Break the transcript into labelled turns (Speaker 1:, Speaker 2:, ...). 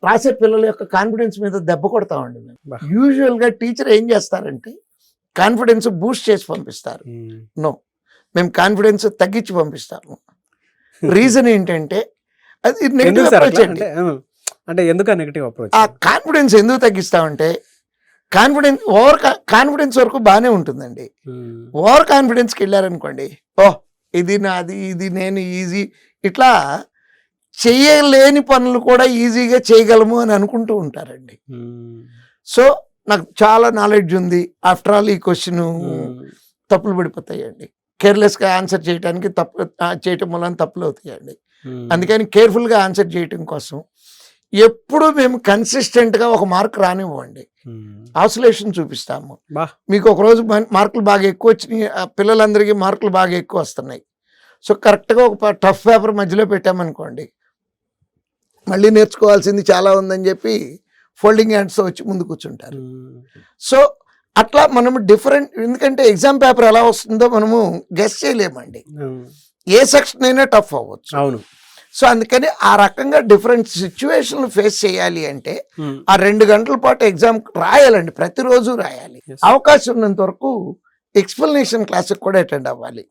Speaker 1: రాసే పిల్లల యొక్క కాన్ఫిడెన్స్ మీద దెబ్బ కొడతామండి మేము.
Speaker 2: బా.
Speaker 1: యూజువల్గా టీచర్ ఏం చేస్తారంటే కాన్ఫిడెన్స్ బూస్ట్ చేసి పంపిస్తారు. నో, మేము కాన్ఫిడెన్స్ తగ్గించి పంపిస్తాము. రీజన్ ఏంటంటే అది నెగిటివ్
Speaker 2: ఎందుకు సార్
Speaker 1: అప్రోచ్
Speaker 2: అట్లా?
Speaker 1: అండి.
Speaker 2: అంటే ఎందుకు నెగిటివ్ అప్రోచ్?
Speaker 1: ఆ కాన్ఫిడెన్స్ ఎందుకు తగ్గిస్తామంటే కాన్ఫిడెన్స్ వరకు బాగానే ఉంటుందండి. ఓవర్ కాన్ఫిడెన్స్కి వెళ్ళారనుకోండి, ఓహ్ ఇది నాది, ఇది నేను ఈజీ, ఇట్లా చేయలేని పనులు కూడా ఈజీగా చేయగలము అని అనుకుంటూ ఉంటారండి. సో నాకు చాలా నాలెడ్జ్ ఉంది, ఆఫ్టర్ ఆల్ ఈ క్వశ్చన్ తప్పులు పడిపోతాయండి. కేర్లెస్గా ఆన్సర్ చేయడానికి చేయటం వల్ల తప్పులు అవుతాయండి. అందుకని కేర్ఫుల్గా ఆన్సర్ చేయటం కోసం ఎప్పుడు మేము కన్సిస్టెంట్గా ఒక మార్క్ రానివ్వండి, ఆసిలేషన్ చూపిస్తాము. మీకు ఒకరోజు మార్కులు బాగా ఎక్కువ వచ్చినాయి, పిల్లలందరికీ మార్కులు బాగా ఎక్కువ వస్తున్నాయి. సో కరెక్ట్గా ఒక టఫ్ పేపర్ మధ్యలో పెట్టామనుకోండి, మళ్ళీ నేర్చుకోవాల్సింది చాలా ఉందని చెప్పి ఫోల్డింగ్ హ్యాండ్స్తో వచ్చి ముందు కూర్చుంటారు. సో అట్లా మనము డిఫరెంట్, ఎందుకంటే ఎగ్జామ్ పేపర్ ఎలా వస్తుందో మనము గెస్ చేయలేమండి. ఏ సెక్షన్ అయినా టఫ్ అవ్వచ్చు.
Speaker 2: అవును.
Speaker 1: సో అందుకని ఆ రకంగా డిఫరెంట్ సిచ్యువేషన్లు ఫేస్ చేయాలి అంటే ఆ 2 గంటల పాటు ఎగ్జామ్ రాయాలండి, ప్రతిరోజు రాయాలి. అవకాశం ఉన్నంత వరకు ఎక్స్ప్లెనేషన్ క్లాస్కి కూడా అటెండ్ అవ్వాలి.